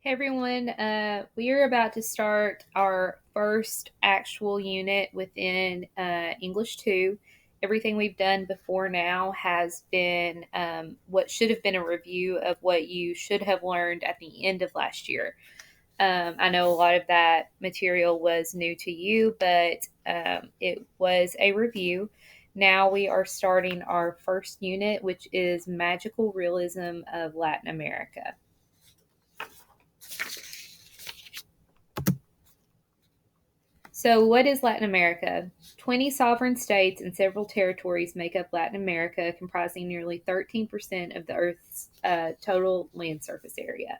Hey everyone, we are about to start our first actual unit within English 2. Everything we've done before now has been what should have been a review of what you should have learned at the end of last year. I know a lot of that material was new to you, but it was a review. Now we are starting our first unit, which is Magical Realism of Latin America. So, what is Latin America? 20 sovereign states and several territories make up Latin America, comprising nearly 13% of the Earth's total land surface area.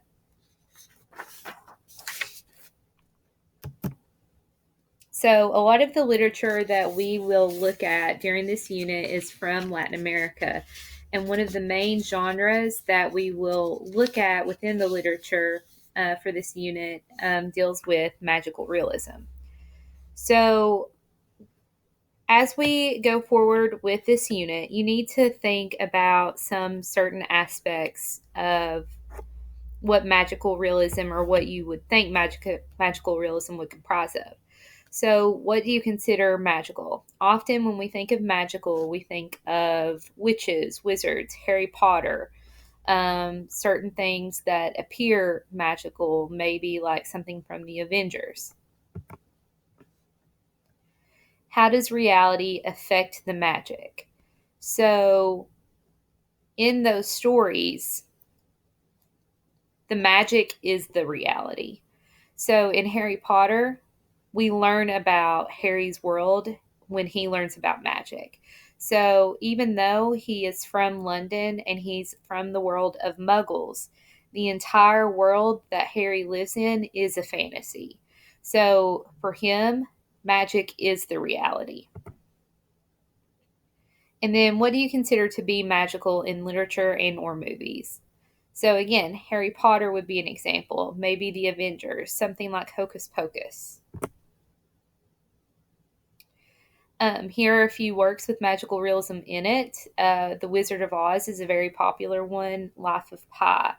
So, a lot of the literature that we will look at during this unit is from Latin America. And one of the main genres that we will look at within the literature for this unit deals with magical realism. So, as we go forward with this unit, you need to think about some certain aspects of what magical realism or what you would think magical realism would comprise of. So, what do you consider magical? Often, when we think of magical, we think of witches, wizards, Harry Potter, certain things that appear magical, maybe like something from the Avengers. How does reality affect the magic? So, in those stories, the magic is the reality. So, in Harry Potter, we learn about Harry's world when he learns about magic. So, even though he is from London and he's from the world of muggles, the entire world that Harry lives in is a fantasy. So, for him, magic is the reality. And then what do you consider to be magical in literature and or movies? So again, Harry Potter would be an example, maybe the Avengers, something like Hocus Pocus. Here are a few works with magical realism in it. The Wizard of Oz is a very popular one. Life of Pi,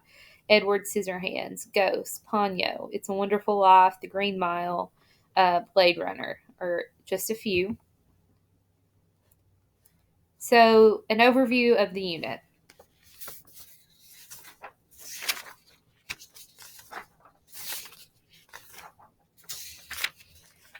Edward Scissorhands, Ghost, Ponyo, It's a Wonderful Life, The Green Mile, Blade Runner, are just a few. So, an overview of the unit.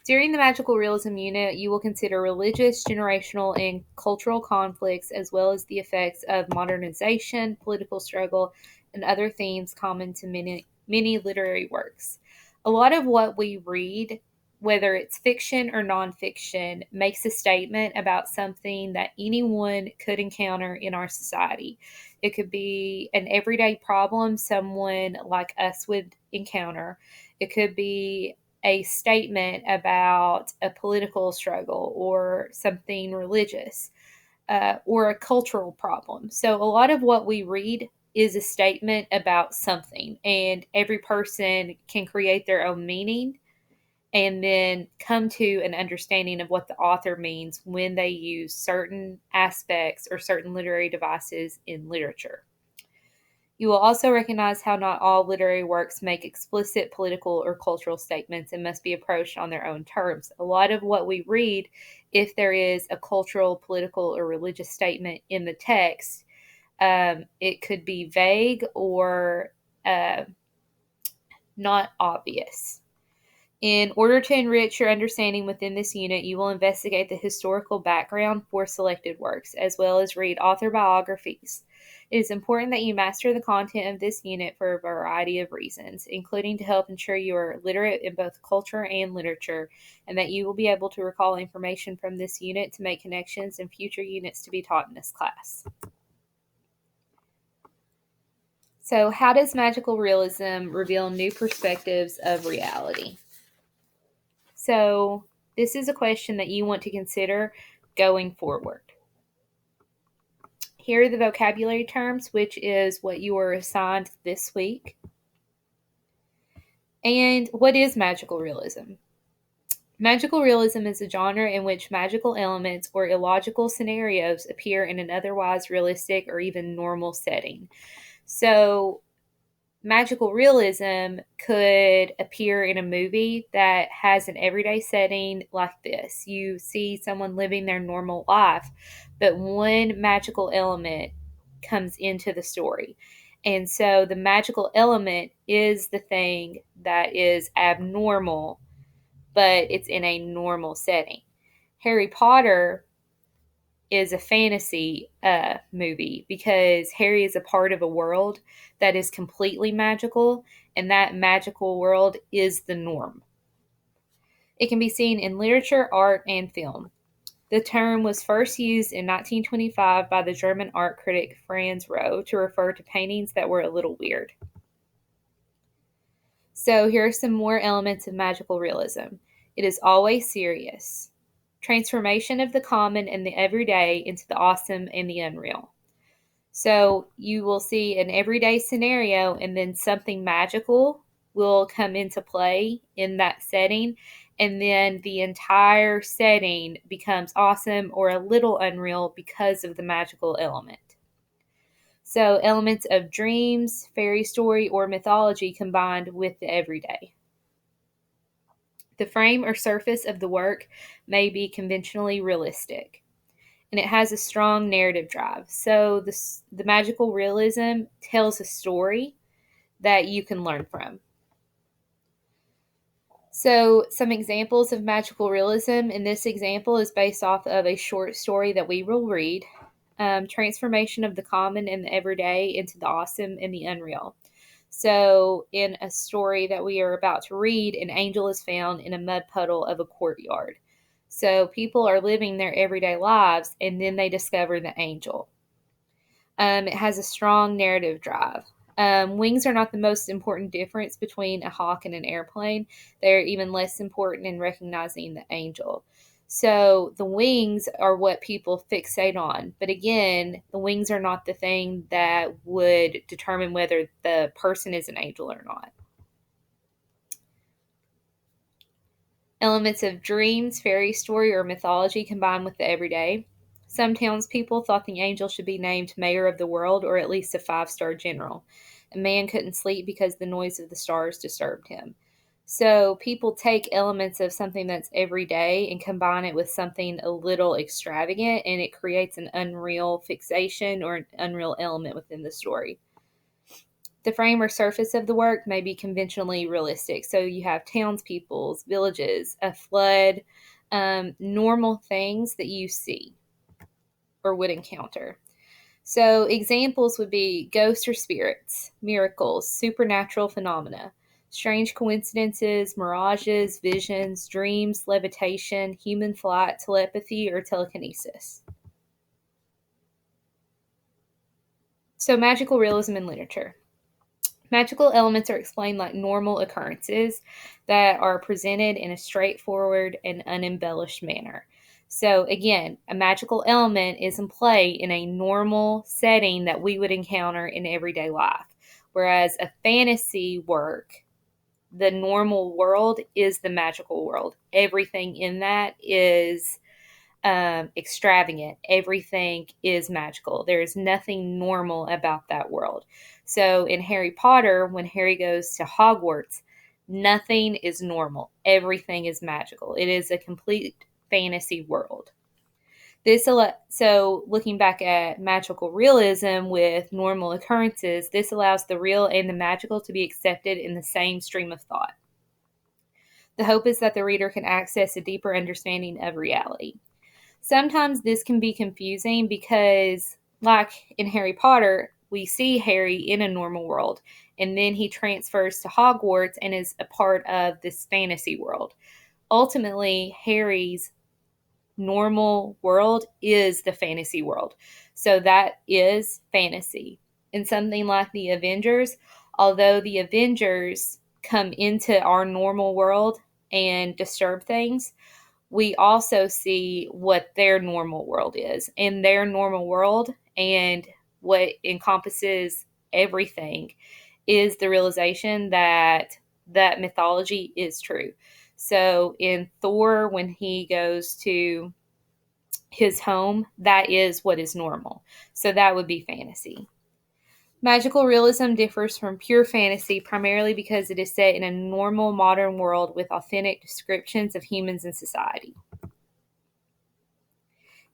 During the magical realism unit, you will consider religious, generational, and cultural conflicts, as well as the effects of modernization, political struggle, and other themes common to many literary works. A lot of what we read, whether it's fiction or nonfiction, makes a statement about something that anyone could encounter in our society. It could be an everyday problem someone like us would encounter. It could be a statement about a political struggle or something religious or a cultural problem. So, a lot of what we read is a statement about something, and every person can create their own meaning and then come to an understanding of what the author means when they use certain aspects or certain literary devices in literature. You will also recognize how not all literary works make explicit political or cultural statements and must be approached on their own terms. A lot of what we read, if there is a cultural, political, or religious statement in the text, it could be vague or not obvious. In order to enrich your understanding within this unit, you will investigate the historical background for selected works, as well as read author biographies. It is important that you master the content of this unit for a variety of reasons, including to help ensure you are literate in both culture and literature, and that you will be able to recall information from this unit to make connections in future units to be taught in this class. So, how does magical realism reveal new perspectives of reality? So, this is a question that you want to consider going forward. Here are the vocabulary terms, which is what you were assigned this week. And what is magical realism? Magical realism is a genre in which magical elements or illogical scenarios appear in an otherwise realistic or even normal setting. So, magical realism could appear in a movie that has an everyday setting like this. You see someone living their normal life, but one magical element comes into the story. And so the magical element is the thing that is abnormal, but it's in a normal setting. Harry Potter is a fantasy movie because Harry is a part of a world that is completely magical, and that magical world is the norm. It can be seen in literature, art, and film. The term was first used in 1925 by the German art critic Franz Roh to refer to paintings that were a little weird. So, here are some more elements of magical realism. It is always serious. Transformation of the common and the everyday into the awesome and the unreal. So you will see an everyday scenario, and then something magical will come into play in that setting. And then the entire setting becomes awesome or a little unreal because of the magical element. So elements of dreams, fairy story, or mythology combined with the everyday. The frame or surface of the work may be conventionally realistic, and it has a strong narrative drive. So the magical realism tells a story that you can learn from. So some examples of magical realism, and this example is based off of a short story that we will read. Transformation of the common and the everyday into the awesome and the unreal. So in a story that we are about to read, an angel is found in a mud puddle of a courtyard. So people are living their everyday lives, and then they discover the angel. It has a strong narrative drive. Wings are not the most important difference between a hawk and an airplane. They're even less important in recognizing the angel. So the wings are what people fixate on. But again, the wings are not the thing that would determine whether the person is an angel or not. Elements of dreams, fairy story, or mythology combined with the everyday. Some townspeople thought the angel should be named mayor of the world, or at least a 5-star general. A man couldn't sleep because the noise of the stars disturbed him. So people take elements of something that's everyday and combine it with something a little extravagant, and it creates an unreal fixation or an unreal element within the story. The frame or surface of the work may be conventionally realistic. So you have townspeople's, villages, a flood, normal things that you see or would encounter. So examples would be ghosts or spirits, miracles, supernatural phenomena, strange coincidences, mirages, visions, dreams, levitation, human flight, telepathy, or telekinesis. So magical realism in literature. Magical elements are explained like normal occurrences that are presented in a straightforward and unembellished manner. So, again, a magical element is in play in a normal setting that we would encounter in everyday life. Whereas a fantasy work, the normal world is the magical world. Everything in that is extravagant. Everything is magical. There is nothing normal about that world. So in Harry Potter, when Harry goes to Hogwarts, nothing is normal. Everything is magical. It is a complete fantasy world. So looking back at magical realism with normal occurrences, this allows the real and the magical to be accepted in the same stream of thought. The hope is that the reader can access a deeper understanding of reality. Sometimes this can be confusing because, like in Harry Potter, we see Harry in a normal world, and then he transfers to Hogwarts and is a part of this fantasy world. Ultimately, Harry's normal world is the fantasy world. So that is fantasy. In something like the Avengers, although the Avengers come into our normal world and disturb things, we also see what their normal world is. And their normal world and what encompasses everything is the realization that that mythology is true. So in Thor, when he goes to his home, that is what is normal. So that would be fantasy. Magical realism differs from pure fantasy primarily because it is set in a normal modern world with authentic descriptions of humans and society.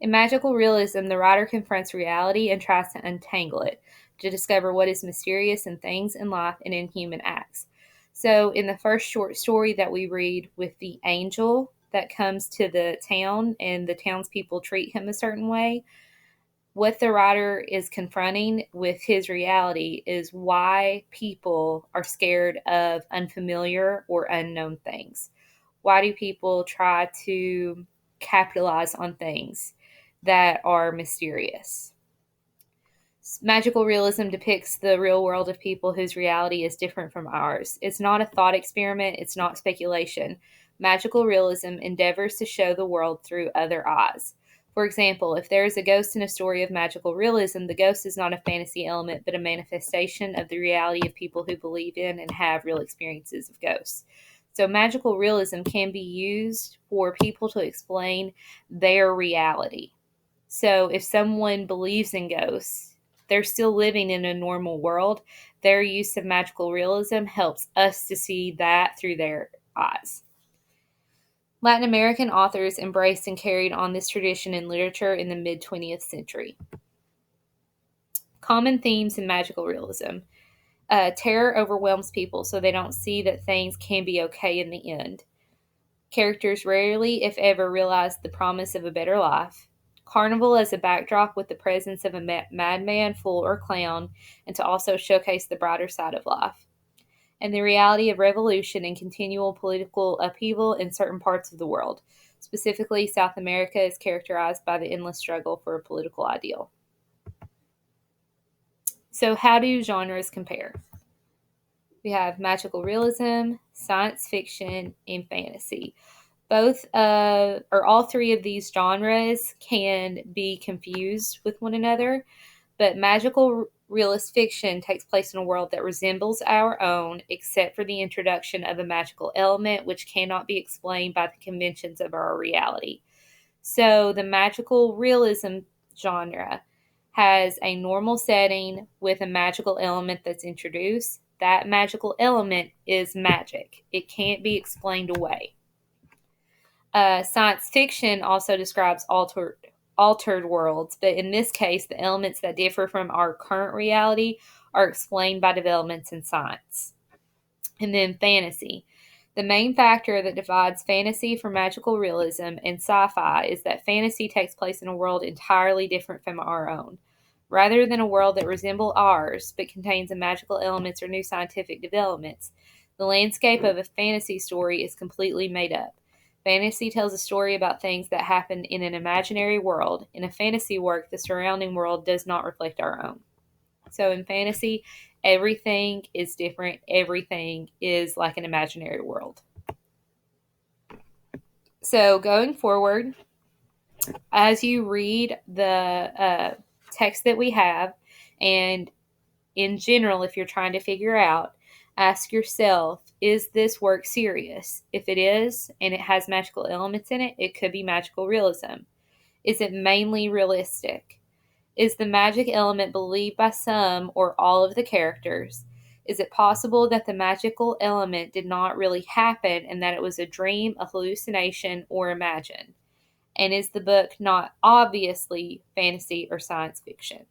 In magical realism, the writer confronts reality and tries to untangle it to discover what is mysterious in things in life and in human acts. So, in the first short story that we read with the angel that comes to the town and the townspeople treat him a certain way, what the writer is confronting with his reality is why people are scared of unfamiliar or unknown things. Why do people try to capitalize on things that are mysterious? Magical realism depicts the real world of people whose reality is different from ours. It's not a thought experiment, it's not speculation. Magical realism endeavors to show the world through other eyes. For example, if there is a ghost in a story of magical realism, the ghost is not a fantasy element, but a manifestation of the reality of people who believe in and have real experiences of ghosts. So, magical realism can be used for people to explain their reality. So, if someone believes in ghosts, they're still living in a normal world. Their use of magical realism helps us to see that through their eyes. Latin American authors embraced and carried on this tradition in literature in the mid 20th century. Common themes in magical realism. Terror overwhelms people, so they don't see that things can be okay in the end. Characters rarely, if ever, realize the promise of a better life. Carnival as a backdrop with the presence of a madman, fool, or clown, and to also showcase the brighter side of life. And the reality of revolution and continual political upheaval in certain parts of the world. Specifically, South America is characterized by the endless struggle for a political ideal. So, how do genres compare? We have magical realism, science fiction, and fantasy. Both or all three of these genres can be confused with one another, but magical realist fiction takes place in a world that resembles our own, except for the introduction of a magical element which cannot be explained by the conventions of our reality. So the magical realism genre has a normal setting with a magical element that's introduced. That magical element is magic. It can't be explained away. Science fiction also describes altered worlds, but in this case, the elements that differ from our current reality are explained by developments in science. And then fantasy. The main factor that divides fantasy from magical realism and sci fi is that fantasy takes place in a world entirely different from our own. Rather than a world that resembles ours but contains a magical elements or new scientific developments, the landscape of a fantasy story is completely made up. Fantasy tells a story about things that happen in an imaginary world. In a fantasy work, the surrounding world does not reflect our own. So in fantasy, everything is different. Everything is like an imaginary world. So going forward, as you read the text that we have, and in general, if you're trying to figure out, ask yourself, is this work serious? If it is, and it has magical elements in it, it could be magical realism. Is it mainly realistic? Is the magic element believed by some or all of the characters? Is it possible that the magical element did not really happen and that it was a dream, a hallucination, or imagined? And is the book not obviously fantasy or science fiction?